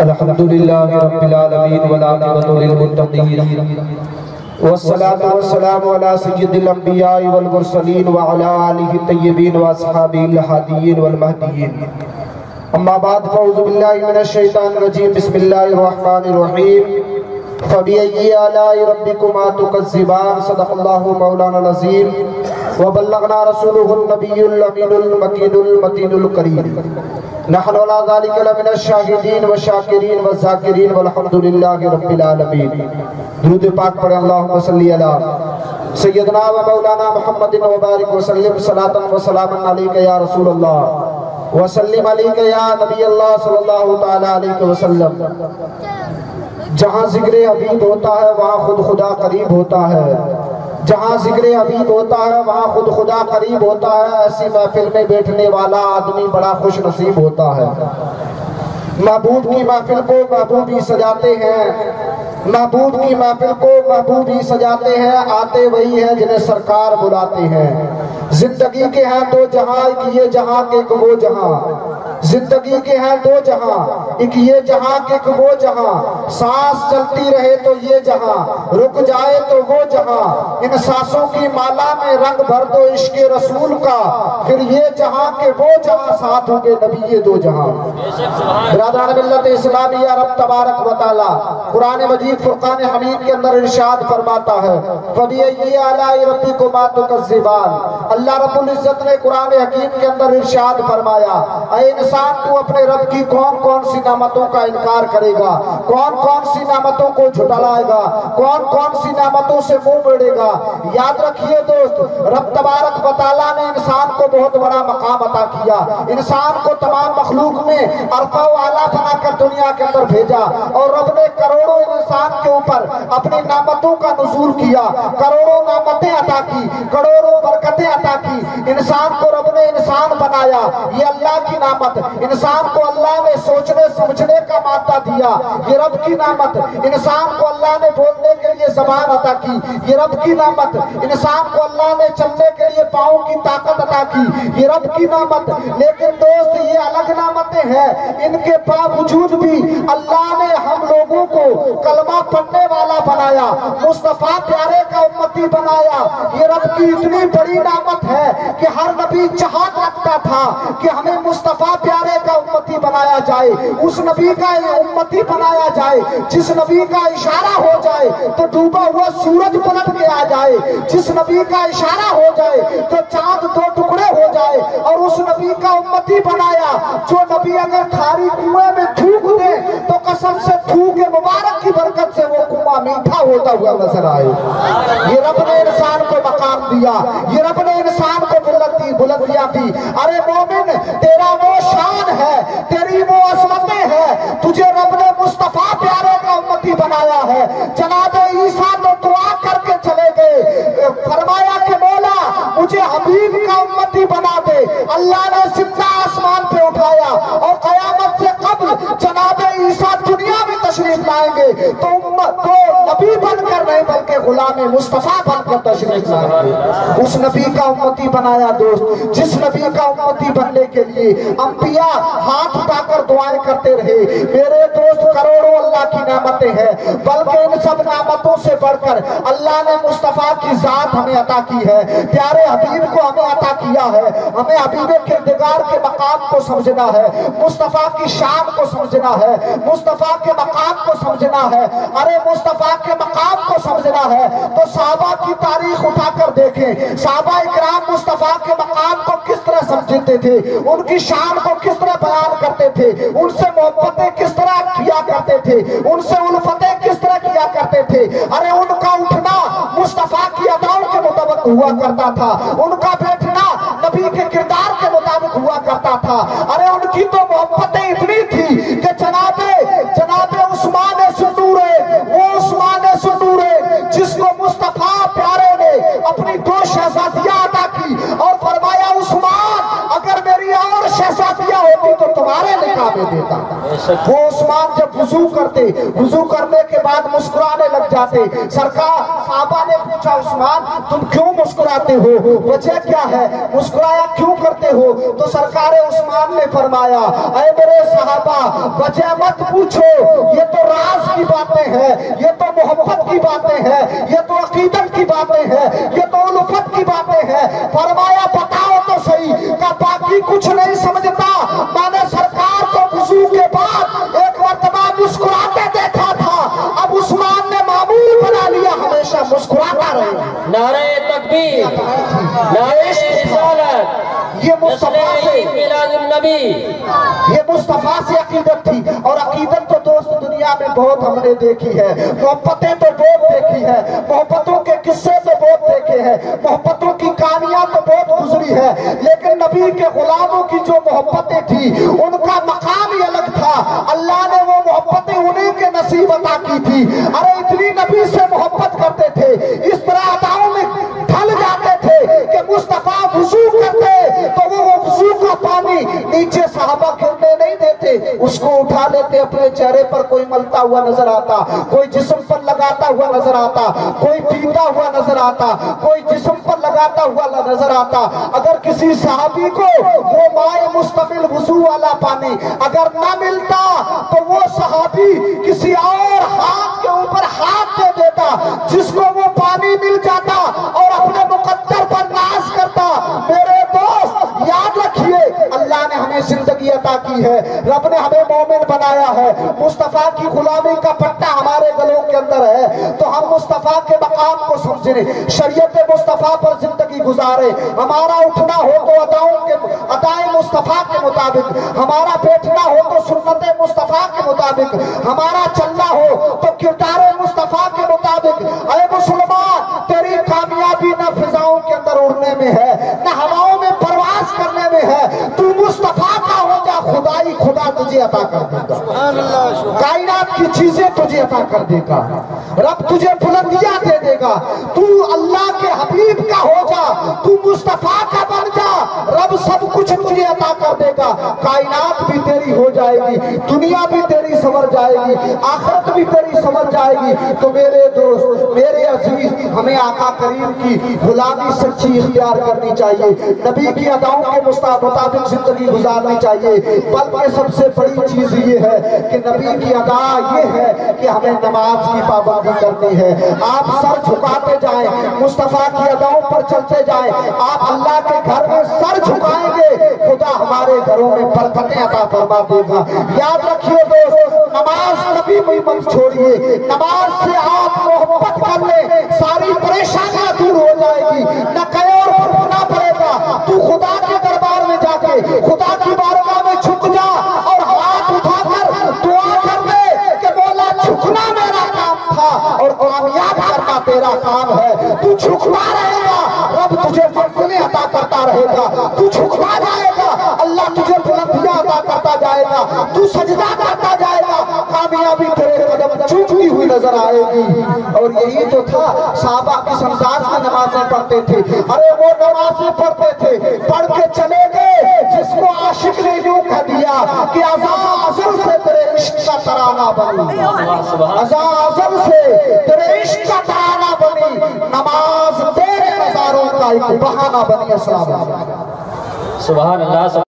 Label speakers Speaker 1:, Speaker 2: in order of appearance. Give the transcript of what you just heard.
Speaker 1: الحمدللہ رب العالمین والعاقبۃ للمتقین والصلاة والسلام علی سید الانبیاء والمرسلین وعلی آلہ الطیبین واصحابہ الہادیین والمہدیین اما بعد فاعوذ باللہ من الشیطان الرجیم بسم اللہ الرحمن الرحیم فبأي آلاء ربكما تكذبان صدق الله مولانا العظيم وبلغنا رسوله النبي الأمين المكين المتين الكريم نحن على ذلك لمن الشاهدين والشاكرين والذاكرين والحمد لله رب العالمين درود پاک پڑھیں اللہم صلی علی سیدنا و مولانا محمد وبارک وسلم صلاة و سلاما علیک یا رسول اللہ وسلم علیک یا نبی اللہ صلی اللہ تعالی علیہ وسلم۔ جہاں ذکر حبیب ہوتا ہے وہاں خود خدا قریب ہوتا ہے، جہاں ذکر حبیب ہوتا ہے وہاں خود خدا قریب ہوتا ہے۔ ایسی محفل میں بیٹھنے والا آدمی بڑا خوش نصیب ہوتا ہے۔ محبوب کی محفل کو محبوب ہی سجاتے ہیں، محبوب کی محفل کو محبوب ہی سجاتے ہیں، آتے وہی ہیں جنہیں سرکار بلاتے ہیں۔ زندگی کے ہیں دو جہاں، ایک یہ جہاں کہ ایک وہ جہاں، زندگی کے ہیں دو جہاں، ایک یہ جہاں کہ ایک وہ جہاں، سانس چلتی رہے تو یہ جہاں، رک جائے تو وہ جہاں، ان سانسوں کی مالا میں رنگ بھر دو عشق رسول کا، پھر یہ جہاں کہ وہ جہاں، ساتھ ہوں گے نبی یہ دو جہاں۔ برادران ملت اسلامیہ رب تبارک و تعالی قرآن مجید فرقان حمید کے اندر ارشاد فرماتا ہے فَبِأَيِّ آلَاءِ رَبِّكُمَا تُكَذِّبَانِ۔ اللہ رب العزت نے قرآن حکیم کے اندر ارشاد فرمایا اے انسان تو اپنے رب کی کون کون سی نعمتوں کا انکار کرے گا، کون کون سی نعمتوں کو جھٹلائے گا، کون کون سی نعمتوں سے منہ موڑے گا۔ یاد رکھیے دوست، رب تبارک و تعالیٰ نے انسان کو بہت بڑا مقام عطا کیا، انسان کو تمام مخلوق میں عرفہ و اعلیٰ بنا کر دنیا کے اندر بھیجا، اور رب نے کروڑوں انسان کے اوپر اپنی نعمتوں کا نزول کیا، کروڑوں نعمتیں عطا کی، کروڑوں برکتیں عطا کی۔ انسان کو رب نے انسان بنایا، یہ اللہ کی نعمت۔ انسان کو اللہ نے سوچنے سمجھنے کا مادہ دیا، یہ رب کی نعمت۔ انسان کو اللہ نے بولنے کے لیے زبان عطا کی، یہ رب کی نعمت۔ انسان کو اللہ نے چلنے کے لیے پاؤں کی طاقت عطا کی، یہ رب کی نعمت۔ لیکن دوست یہ الگ نعمتیں ہیں، ان کے باوجود بھی اللہ نے ہم لوگوں کو کلمہ پڑھنے والا بنایا، مصطفیٰ پیارے کا امتی بنایا۔ یہ رب کی اتنی بڑی نعمت ہے کہ ہر نبی چاہت رکھتا تھا کہ ہمیں مصطفیٰ پیارے کا امتی بنایا جائے، اس نبی کا امتی بنایا جائے جس نبی کا اشارہ ہو جائے تو ڈوبا ہوا سورج پلٹ کے آ جائے، جس نبی کا اشارہ ہو جائے تو چاند دو ٹکڑے ہو جائے، اور اس نبی کا امتی بنایا جو نبی اگر کھاری کنویں میں تھوک دے تو قسم سے تھوک مبارک کی برکت سے وہ کنواں میٹھا ہوتا ہوا نظر آئے۔ یہ رب نے انسان کو مقام دیا، یہ رب نے انسان کو بلندیاں دی۔ ارے مومن تیرا وہ شان ہے، تیری وہ عظمتیں ہیں، تجھے رب نے مصطفیٰ پیارے کا امتی بنایا ہے۔ جناب عیسیٰ تو دعا کر کے چلے گئے، فرمایا کہ مولا مجھے حبیب کا امتی بنا دے۔ اللہ نے زندہ آسمان پہ اٹھایا، اور قیامت سے قبل جناب عیسیٰ دنیا میں تشریف لائیں گے تو نبی بن کر نہیں بلکہ غلام مصطفیٰ بن کر تشریف لائیں گے۔ اس نبی کا امتی بنایا دوست، جس نبی کا امتی بننے کے لیے انبیاء ہاتھ اٹھا کر دعائیں کرتے رہے۔ میرے دوست کروڑوں اللہ کی نعمتیں ہیں، بلکہ ان سب نعمتوں سے بڑھ کر اللہ نے مصطفیٰ کی ذات ہمیں عطا کی ہے، پیارے حبیب کو ہمیں عطا کیا ہے۔ ہمیں حبیب کردگار کے مقام کو سمجھنا ہے، مصطفیٰ کی شان کو سمجھنا ہے، مصطفیٰ کے مقام کو سمجھنا ہے۔ ارے مصطفیٰ کے مقام کو سمجھنا ہے تو صحابہ کی تاریخ اٹھا کر دیکھیں، صحابہ اکرام مصطفیٰ کے مقام کو کس طرح سمجھتے تھے، ان کی شان کو کس طرح بیان کرتے تھے، ان سے محبتیں کس طرح کیا کرتے تھے، ان سے الفتیں کس طرح کیا کرتے تھے۔ ارے ان کا اٹھنا مصطفیٰ کی اداؤں کے مطابق ہوا کرتا تھا، ان کا بیٹھنا نبی کے کردار کے مطابق ہوا کرتا تھا۔ ارے ان کی تو محبتیں اتنی تھی کہ جناب عثمان سنورے، وہ عثمان سنورے جس کو مصطفیٰ پیارے نے اپنی دو شہزادیاں عطا کی، اور فرمایا عثمان اگر میری اور شہزادیاں ہوتی تو تمہارے نکاح میں دیتا۔ وہ عثمان جب وضو کرتے، وضو کرنے کے بعد مسکرانے لگ جاتے۔ سرکار صحابہ نے پوچھا عثمان تم کیوں مسکراتے ہو، وجہ کیا ہے، مسکرایا کیوں کرتے ہو؟ تو سرکار عثمان نے فرمایا اے میرے صحابہ وجہ مت پوچھو، یہ تو راز کی باتیں ہیں، یہ تو محبت کی باتیں ہیں، یہ تو عقیدت کی باتیں ہیں، یہ تو الفت کی باتیں ہیں۔ فرمایا بتاؤ تو صحیح، کہ باقی کچھ نہیں سمجھتا، میں نے سرکار کو وضو کے بعد ایک مرتبہ مسکراتے دیکھا تھا، اب عثمان نے معمول بنا لیا ہمیشہ مسکراتا رہے۔
Speaker 2: نعرہ تکبیر، نعرہ رسالت،
Speaker 1: یہ مصطفیٰ سے
Speaker 2: میلاد النبی،
Speaker 1: یہ مصطفیٰ سے عقیدت تھی۔ اور عقیدت تو دوست دنیا میں بہت ہم نے دیکھی ہے، محبتیں تو بہت دیکھی ہے، محبتوں کے قصے تو بہت دیکھے ہیں، محبتوں کی کہانیاں تو بہت گزری ہے، لیکن نبی کے غلاموں کی جو محبتیں تھی ان کا مقام ہی الگ تھا۔ اللہ نے وہ محبتیں انہیں کے نصیب عطا کی تھی۔ ارے اتنی نبی سے محبت کرتے تھے، اس طرح عطاؤں میں ڈھل جاتے تھے کہ مصطفیٰ وضو کرتے تو وہ وضو کا پانی نیچے صحابہ گرنے نہیں دیتے، اس کو اٹھا لیتے، اپنے چہرے پر کوئی ملتا ہوا نظر آتا، کوئی جسم پر لگاتا ہوا نظر آتا، کوئی پیتا ہوا نظر آتا، کوئی جسم پر لگاتا ہوا نظر آتا۔ اگر کسی صحابی کو وہ مائع مستقل وضو والا پانی اگر نہ ملتا تو وہ صحابی کسی اور ہاتھ کے اوپر ہاتھ دے دیتا جس کو وہ پانی مل جاتا اور اپنے مقدر پر ناز کرتا۔ میرے دوست یاد رکھیے اللہ نے ہمیں زندگی عطا کی ہے، رب نے ہمیں مومن بنایا ہے، مصطفیٰ کی غلامی کا پٹا ہمارے گلوں کے اندر ہے، تو ہم مصطفیٰ کے مقام کو سمجھیں، شریعت مصطفیٰ پر زندگی گزارے۔ ہمارا اٹھنا ہو تو ادائے مصطفیٰ کے مطابق، ہمارا بیٹھنا ہو تو سنت مصطفیٰ کے مطابق، ہمارا چلنا ہو تو کردار مصطفیٰ کے مطابق۔ اے مسلمان تیری کامیابی نہ فضاؤں کے اندر اڑنے میں ہے، نہ ہواؤں میں پرواز کرنے میں ہے، تو مصطفیٰ کا ہو جا، خدائی خدا تجھے عطا کر دے گا، کائنات کی چیزیں تجھے عطا کر دے گا، رب تجھے بلندیاں دے دے گا، تو اللہ کے حبیب کا ہو جا، تو مصطفیٰ کا بن جا، رب سب کچھ تجھے عطا کر دے گا، کائنات بھی تیری ہو جائے گی، دنیا بھی تیری سنور جائے گی، آخرت بھی تیری سنور جائے گی۔ تو میرے دوست میرے عزیز ہمیں آقا کریم کی غلامی سچی اختیار کرنی چاہیے، نبی کی اداؤں کے مطابق زندگی گزارنی چاہیے، بلکہ سب سے بڑی چیز یہ ہے کہ نبی کی ادا یہ ہے کہ ہمیں نماز کی پابندی کرنی ہے۔ آپ سر جھکاتے جائیں، مصطفیٰ کی اداؤں پر چلتے جائیں، آپ اللہ کے گھر میں سر جھکائیں گے، خدا ہمارے گھروں میں برکتیں عطا فرما دے گا۔ یاد رکھیے دوست نماز کبھی بھی مت چھوڑیے، نماز سے آپ محبت کر لیں، ساری پریشانیاں دور ہو جائے گی، نہ کہیں اور پڑھنا پڑے گا، تو خدا کے دربار میں جا کے خدا کی بارگاہ میں جھک جا اور ہاتھ اٹھا کر دعا کر دے کہ مولا جھکنا میرا کام تھا اور کامیاب کرنا تیرا کام ہے۔ تو جھکتا رہے گا، رب تجھے منزلیں عطا کرتا رہے گا، تو جھکتا جائے گا، اللہ تجھے بلندیاں عطا کرتا جائے گا، تو سجدہ کرتا جائے گا، کامیابی تیرے قدم چومتی ہوئی نظر آئے گی۔ اور یہی تو تھا صحابہ کس انداز میں نمازیں پڑھتے تھے، ارے وہ نمازیں پڑھتے تھے، پڑھ کے چلے گئے جس کو عاشق نے یوں کہہ دیا کہ ازاں ازل سے تیرے عشق کا ترانہ بنی، ازاں ازل سے تیرے عشق کا ترانہ بنی، نماز تیرے نظاروں کا ایک بہانہ بنی۔ السلام علیکم۔
Speaker 2: سبحان اللہ۔